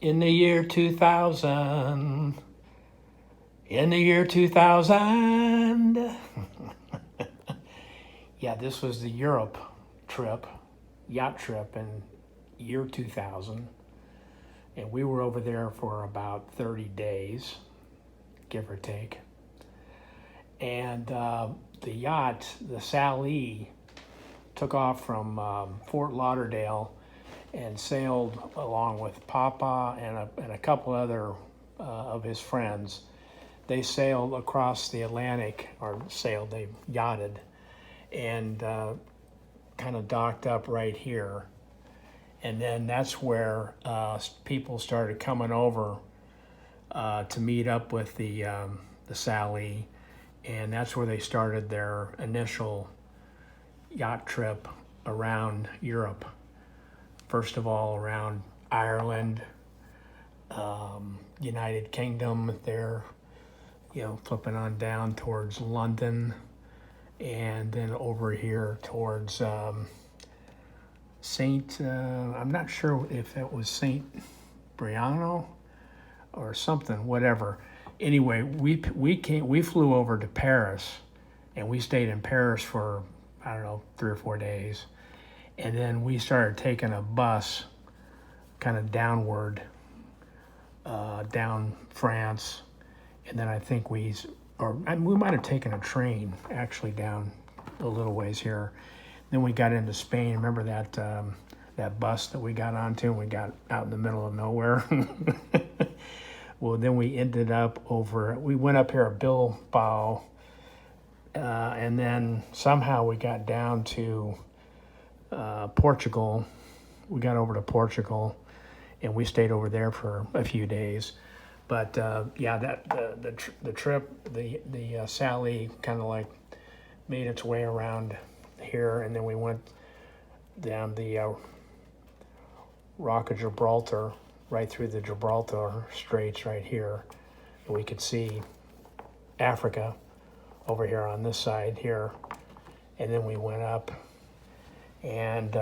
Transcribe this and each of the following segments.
In the year 2000, in the year 2000. Yeah, this was the Europe trip, yacht trip in year 2000. And we were over there for about 30 days, give or take. And the yacht, the Salee, took off from Fort Lauderdale and sailed along with Papa and a couple other of his friends. They sailed across the Atlantic, or sailed, they yachted, and kind of docked up right here. And then that's where people started coming over to meet up with the Salee, and that's where they started their initial yacht trip around Europe. First of all, around Ireland, United Kingdom, there, flipping on down towards London, and then over here towards I'm not sure if it was Saint Briano or something, whatever. Anyway, we flew over to Paris, and we stayed in Paris for, I don't know, 3 or 4 days. And then we started taking a bus kind of downward, down France. And then I think we might have taken a train actually down a little ways here. Then we got into Spain. Remember that bus that we got onto, and we got out in the middle of nowhere? Well, then we ended up we went up here at Bilbao, and then somehow we got down to Portugal. We got over to Portugal, and we stayed over there for a few days. But yeah, the trip, the Salee kind of like made its way around here, and then we went down the Rock of Gibraltar, right through the Gibraltar Straits right here. And we could see Africa over here on this side here. And then we went up and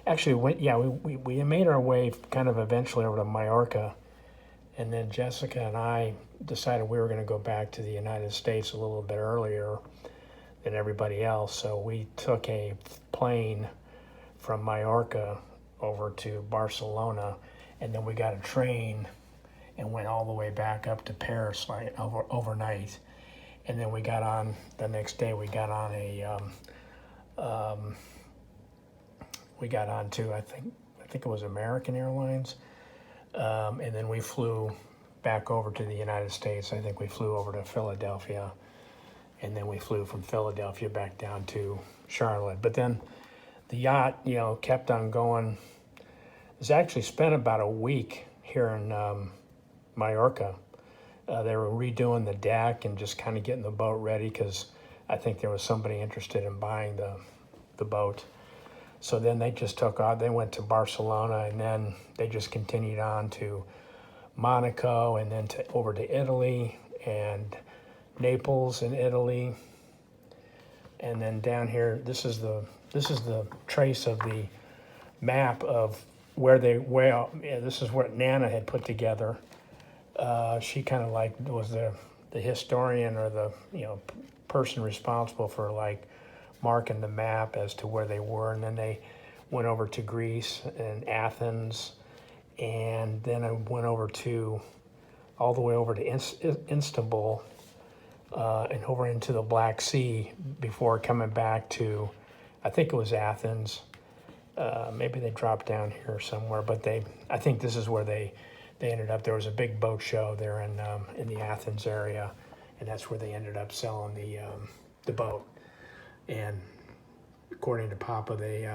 actually we made our way kind of eventually over to Mallorca. And then Jessica and I decided we were going to go back to the United States a little bit earlier than everybody else. So we took a plane from Mallorca over to Barcelona, and then we got a train and went all the way back up to Paris overnight. And then we got on the next day. We got on to I think it was American Airlines, and then we flew back over to the United States. I think we flew over to Philadelphia, and then we flew from Philadelphia back down to Charlotte. But then the yacht, kept on going. It's actually spent about a week here in Mallorca. They were redoing the deck and just kind of getting the boat ready, because I think there was somebody interested in buying the boat. So then they just took off. They went to Barcelona, and then they just continued on to Monaco, and then over to Italy and Naples in Italy. And then down here, this is the trace of the map of this is what Nana had put together. She kind of like was the historian, or the person responsible for like marking the map as to where they were. And then they went over to Greece and Athens, and then I went over all the way over to Istanbul, and over into the Black Sea before coming back to, I think it was Athens. Maybe they dropped down here somewhere, but I think this is where they ended up. There was a big boat show there in the Athens area, and that's where they ended up selling the boat. And according to Papa, they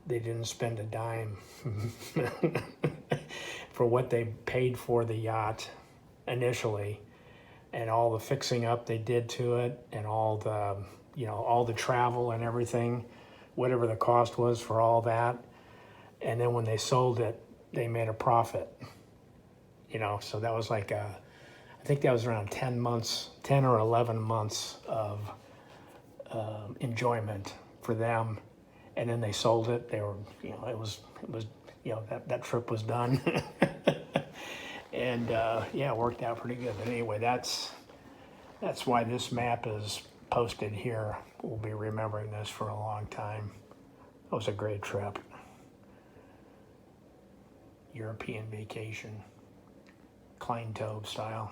didn't spend a dime for what they paid for the yacht initially, and all the fixing up they did to it, and all the travel and everything, whatever the cost was for all that. And then when they sold it, they made a profit. So that was like I think that was around 10 or 11 months of enjoyment for them. And then they sold it. They were, it was you know, that trip was done. And yeah, it worked out pretty good. But anyway, that's why this map is posted here. We'll be remembering this for a long time. It was a great trip. European vacation, Klinetobe style.